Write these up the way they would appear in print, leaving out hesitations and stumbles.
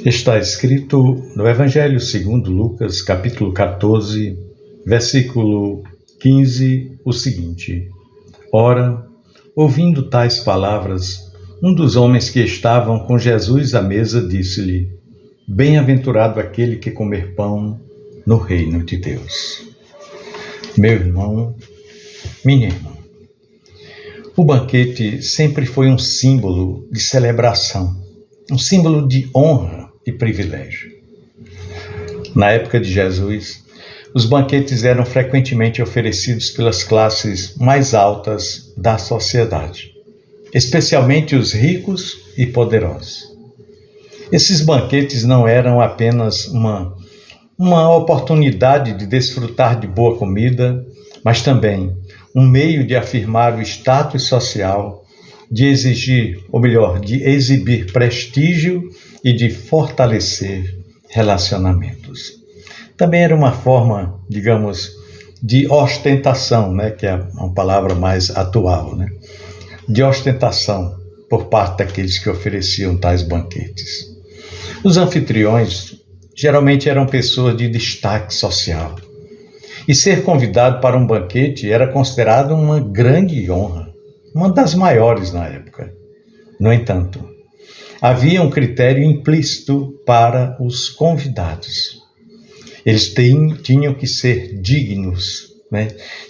Está escrito no Evangelho segundo Lucas, capítulo 14, versículo 15, o seguinte: Ora, ouvindo tais palavras, um dos homens que estavam com Jesus à mesa disse-lhe: Bem-aventurado aquele que comer pão no reino de Deus. Meu irmão, minha irmã, o banquete sempre foi um símbolo de celebração, um símbolo de honra e privilégio. Na época de Jesus, os banquetes eram frequentemente oferecidos pelas classes mais altas da sociedade, especialmente os ricos e poderosos. Esses banquetes não eram apenas uma oportunidade de desfrutar de boa comida, mas também um meio de afirmar o status social, de exigir, ou melhor, de exibir prestígio e de fortalecer relacionamentos. Também era uma forma, digamos, de ostentação, que é uma palavra mais atual, de ostentação por parte daqueles que ofereciam tais banquetes. Os anfitriões geralmente eram pessoas de destaque social, e ser convidado para um banquete era considerado uma grande honra, uma das maiores na época. No entanto, havia um critério implícito para os convidados. Eles tinham que ser dignos,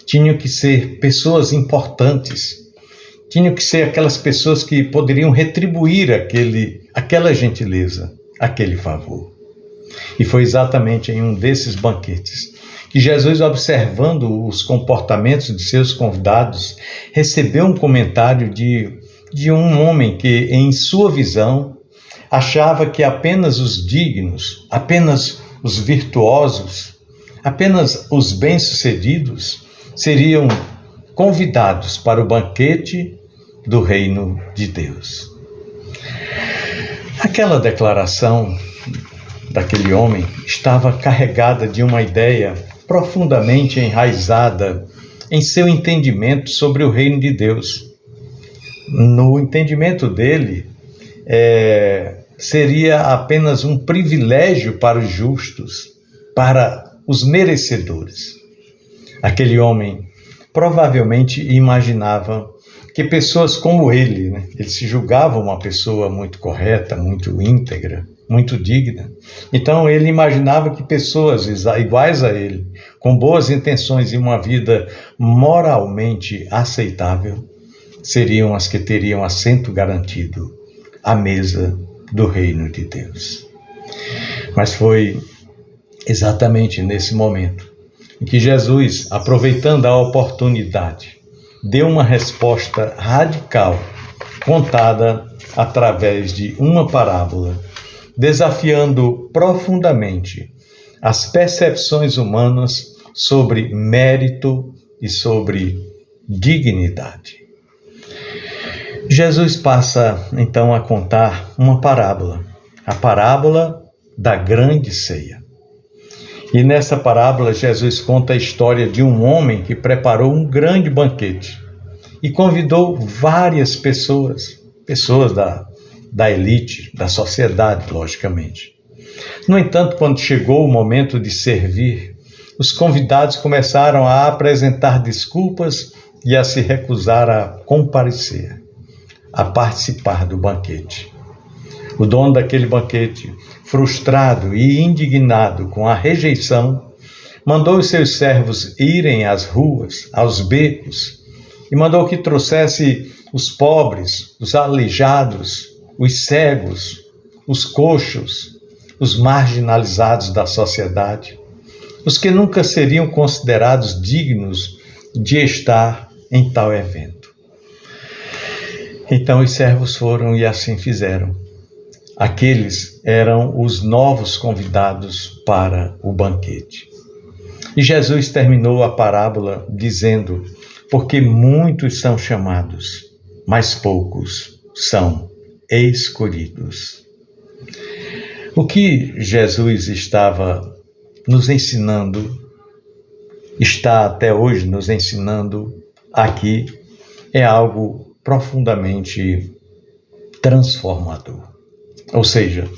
tinham que ser pessoas importantes, tinham que ser aquelas pessoas que poderiam retribuir aquela gentileza, aquele favor. E foi exatamente em um desses banquetes que Jesus, observando os comportamentos de seus convidados, recebeu um comentário de um homem que, em sua visão, achava que apenas os dignos, apenas os virtuosos, apenas os bem-sucedidos seriam convidados para o banquete do reino de Deus. Aquela declaração daquele homem estava carregada de uma ideia profundamente enraizada em seu entendimento sobre o reino de Deus. No entendimento dele, seria apenas um privilégio para os justos, para os merecedores. Aquele homem provavelmente imaginava que pessoas como ele se julgava uma pessoa muito correta, muito íntegra, muito digna. Então ele imaginava que pessoas iguais a ele, com boas intenções e uma vida moralmente aceitável, seriam as que teriam assento garantido à mesa do reino de Deus. Mas foi exatamente nesse momento em que Jesus, aproveitando a oportunidade, deu uma resposta radical, contada através de uma parábola, desafiando profundamente as percepções humanas sobre mérito e sobre dignidade. Jesus passa então a contar uma parábola, a parábola da grande ceia. E nessa parábola Jesus conta a história de um homem que preparou um grande banquete e convidou várias pessoas da elite, da sociedade, logicamente. No entanto, quando chegou o momento de servir, os convidados começaram a apresentar desculpas e a se recusar a comparecer, a participar do banquete. O dono daquele banquete, frustrado e indignado com a rejeição, mandou os seus servos irem às ruas, aos becos, e mandou que trouxesse os pobres, os aleijados, os cegos, os coxos, os marginalizados da sociedade, os que nunca seriam considerados dignos de estar em tal evento. Então os servos foram e assim fizeram. Aqueles eram os novos convidados para o banquete. E Jesus terminou a parábola dizendo: porque muitos são chamados, mas poucos são escolhidos. O que Jesus estava nos ensinando, está até hoje nos ensinando aqui, é algo profundamente transformador. Ou seja,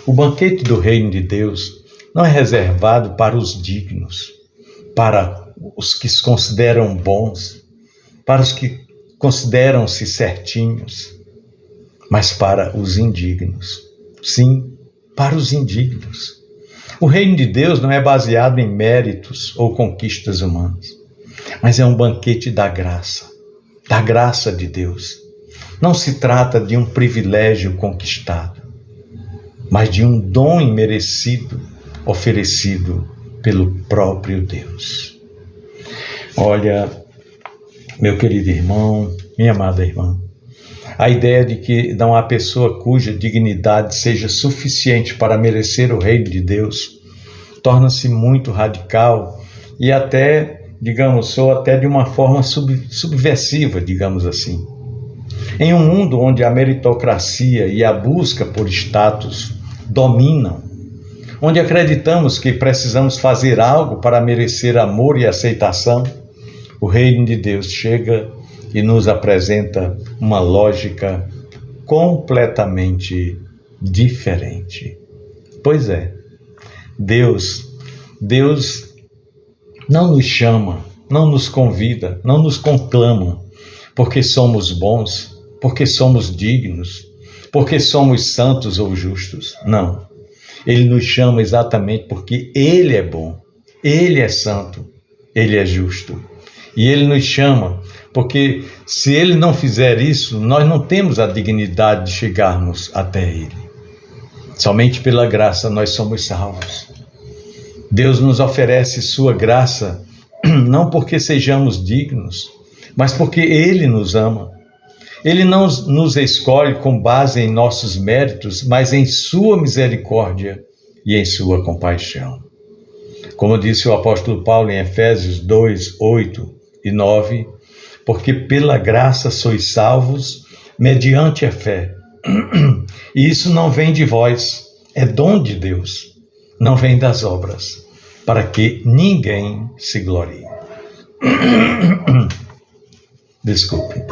o banquete do reino de Deus não é reservado para os dignos, para os que se consideram bons, para os que consideram-se certinhos, mas para os indignos. Sim, para os indignos. O reino de Deus não é baseado em méritos ou conquistas humanas, mas é um banquete da graça de Deus. Não se trata de um privilégio conquistado, mas de um dom imerecido oferecido pelo próprio Deus. Olha, meu querido irmão, minha amada irmã, a ideia de que não há pessoa cuja dignidade seja suficiente para merecer o reino de Deus torna-se muito radical e até, soa até de uma forma subversiva, digamos assim. Em um mundo onde a meritocracia e a busca por status dominam, onde acreditamos que precisamos fazer algo para merecer amor e aceitação, o reino de Deus chega e nos apresenta uma lógica completamente diferente. Pois é, Deus não nos chama, não nos convida, não nos conclama, porque somos bons, porque somos dignos, porque somos santos ou justos. Não. Ele nos chama exatamente porque Ele é bom, Ele é santo, Ele é justo. E Ele nos chama porque se Ele não fizer isso, nós não temos a dignidade de chegarmos até Ele. Somente pela graça nós somos salvos. Deus nos oferece sua graça não porque sejamos dignos, mas porque Ele nos ama. Ele não nos escolhe com base em nossos méritos, mas em sua misericórdia e em sua compaixão. Como disse o apóstolo Paulo em Efésios 2, 8 e 9, porque pela graça sois salvos mediante a fé. E isso não vem de vós, é dom de Deus, não vem das obras, para que ninguém se glorie. Desculpe.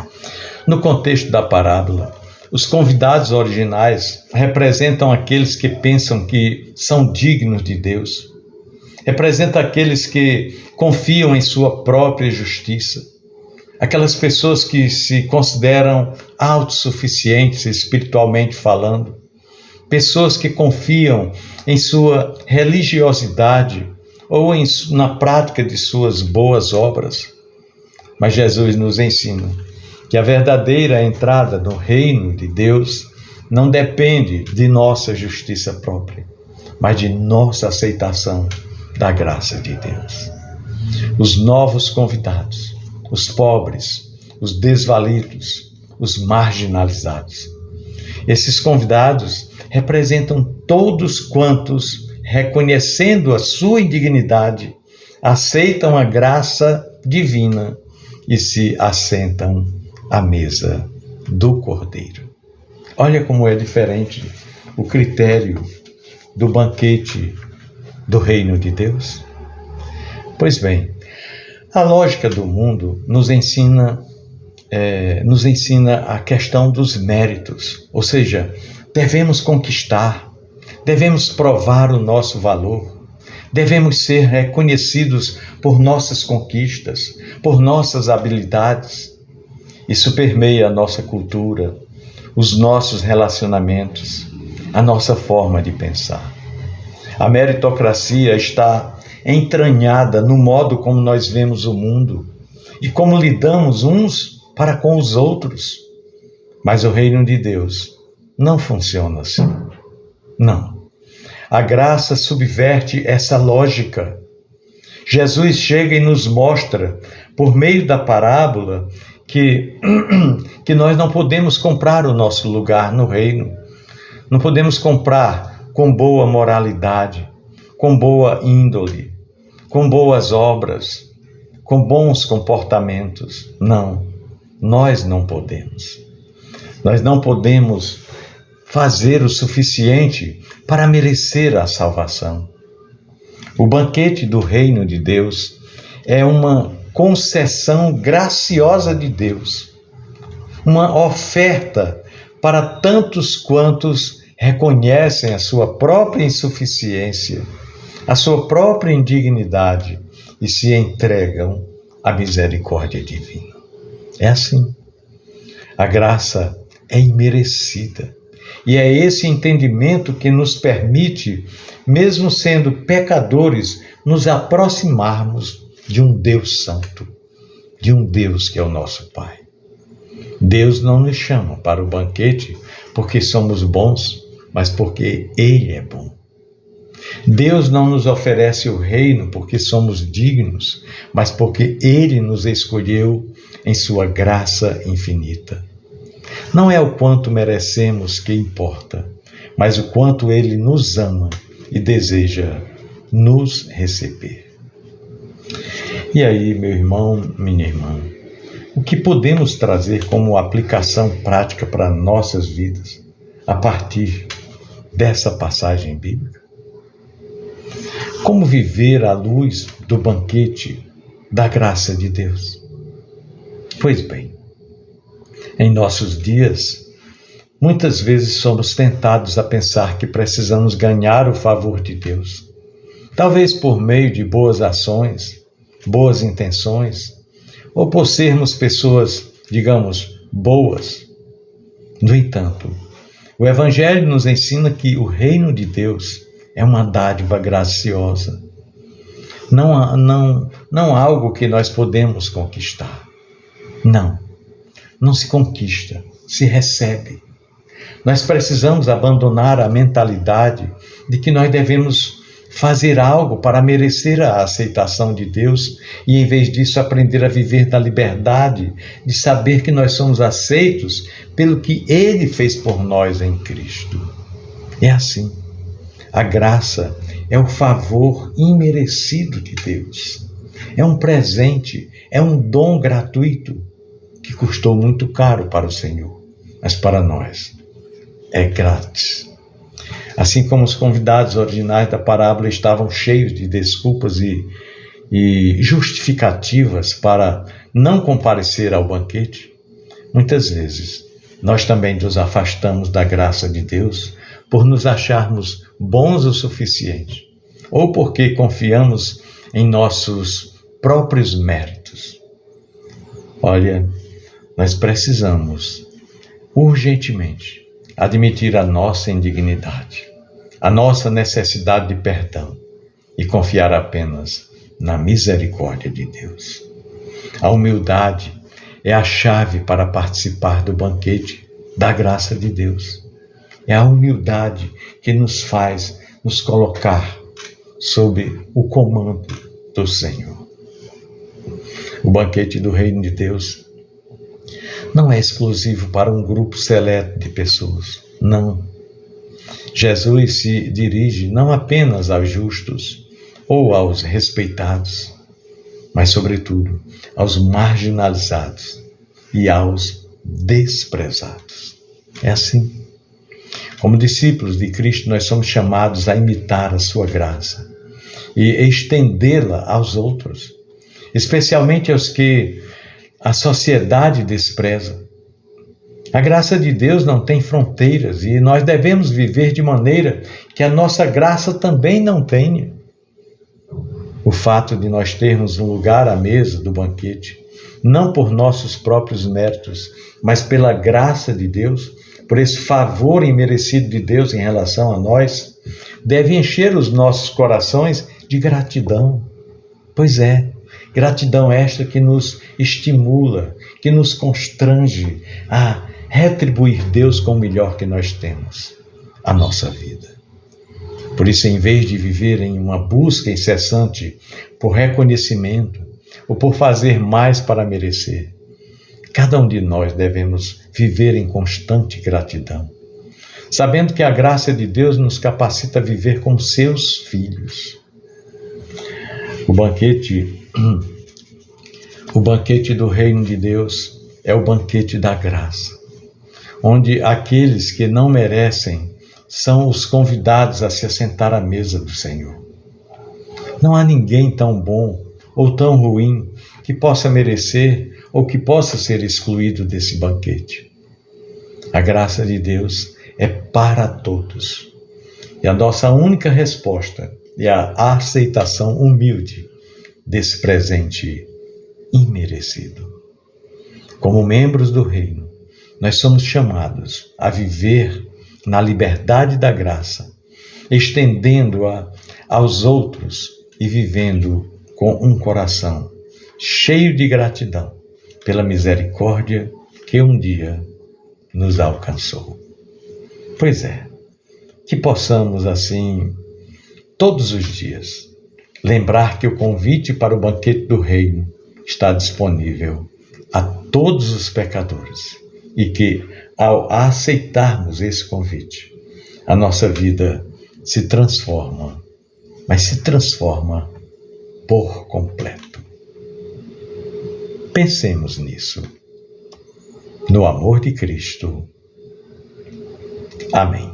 No contexto da parábola, os convidados originais representam aqueles que pensam que são dignos de Deus. Representa aqueles que confiam em sua própria justiça. Aquelas pessoas que se consideram autossuficientes espiritualmente falando. Pessoas que confiam em sua religiosidade ou na prática de suas boas obras. Mas Jesus nos ensina que a verdadeira entrada no reino de Deus não depende de nossa justiça própria, mas de nossa aceitação da graça de Deus. Os novos convidados, os pobres, os desvalidos, os marginalizados. Esses convidados representam todos quantos, reconhecendo a sua indignidade, aceitam a graça divina e se assentam à mesa do Cordeiro. Olha como é diferente o critério do banquete do reino de Deus. Pois bem, a lógica do mundo nos ensina a questão dos méritos, ou seja, devemos conquistar, devemos provar o nosso valor, devemos ser reconhecidos por nossas conquistas, por nossas habilidades. Isso permeia a nossa cultura, os nossos relacionamentos, a nossa forma de pensar. A meritocracia está entranhada no modo como nós vemos o mundo e como lidamos uns para com os outros. Mas o reino de Deus não funciona assim. Não. A graça subverte essa lógica. Jesus chega e nos mostra, por meio da parábola, que nós não podemos comprar o nosso lugar no reino. Não podemos comprar com boa moralidade, com boa índole, com boas obras, com bons comportamentos. Não, nós não podemos. Nós não podemos fazer o suficiente para merecer a salvação. O banquete do reino de Deus é uma concessão graciosa de Deus, uma oferta para tantos quantos reconhecem a sua própria insuficiência, a sua própria indignidade e se entregam à misericórdia divina. É assim. A graça é imerecida. E é esse entendimento que nos permite, mesmo sendo pecadores, nos aproximarmos de um Deus santo, de um Deus que é o nosso Pai. Deus não nos chama para o banquete porque somos bons, mas porque Ele é bom. Deus não nos oferece o reino porque somos dignos, mas porque Ele nos escolheu em sua graça infinita. Não é o quanto merecemos que importa, mas o quanto Ele nos ama e deseja nos receber. E aí, meu irmão, minha irmã, o que podemos trazer como aplicação prática para nossas vidas a partir dessa passagem bíblica? Como viver à luz do banquete da graça de Deus? Pois bem, em nossos dias, muitas vezes somos tentados a pensar que precisamos ganhar o favor de Deus, talvez por meio de boas ações, boas intenções, ou por sermos pessoas, digamos, boas. No entanto, o Evangelho nos ensina que o reino de Deus é uma dádiva graciosa, não algo que nós podemos conquistar. Não se conquista, se recebe. Nós precisamos abandonar a mentalidade de que nós devemos fazer algo para merecer a aceitação de Deus e, em vez disso, aprender a viver na liberdade de saber que nós somos aceitos pelo que Ele fez por nós em Cristo. É assim. A graça é o favor imerecido de Deus. É um presente, é um dom gratuito que custou muito caro para o Senhor, mas para nós é grátis. Assim como os convidados originais da parábola estavam cheios de desculpas e justificativas para não comparecer ao banquete, muitas vezes nós também nos afastamos da graça de Deus por nos acharmos bons o suficiente, ou porque confiamos em nossos próprios méritos. Olha, nós precisamos urgentemente admitir a nossa indignidade, a nossa necessidade de perdão e confiar apenas na misericórdia de Deus. A humildade é a chave para participar do banquete da graça de Deus. É a humildade que nos faz nos colocar sob o comando do Senhor. O banquete do reino de Deus não é exclusivo para um grupo seleto de pessoas. Não. Jesus se dirige não apenas aos justos ou aos respeitados, mas, sobretudo, aos marginalizados e aos desprezados. É assim. Como discípulos de Cristo, nós somos chamados a imitar a sua graça e estendê-la aos outros, especialmente aos que a sociedade despreza. A graça de Deus não tem fronteiras e nós devemos viver de maneira que a nossa graça também não tenha. O fato de nós termos um lugar à mesa do banquete, não por nossos próprios méritos, mas pela graça de Deus, por esse favor imerecido de Deus em relação a nós, deve encher os nossos corações de gratidão. Pois é, gratidão esta que nos estimula, que nos constrange a retribuir Deus com o melhor que nós temos, a nossa vida. Por isso, em vez de viver em uma busca incessante por reconhecimento ou por fazer mais para merecer, cada um de nós devemos viver em constante gratidão, sabendo que a graça de Deus nos capacita a viver como seus filhos. O banquete do reino de Deus é o banquete da graça, onde aqueles que não merecem são os convidados a se assentar à mesa do Senhor. Não há ninguém tão bom ou tão ruim que possa merecer ou que possa ser excluído desse banquete. A graça de Deus é para todos. E a nossa única resposta é a aceitação humilde desse presente imerecido. Como membros do reino, nós somos chamados a viver na liberdade da graça, estendendo-a aos outros e vivendo com um coração cheio de gratidão pela misericórdia que um dia nos alcançou. Pois é, que possamos assim, todos os dias, lembrar que o convite para o banquete do reino está disponível a todos os pecadores e que, ao aceitarmos esse convite, a nossa vida se transforma, mas se transforma por completo. Pensemos nisso. No amor de Cristo. Amém.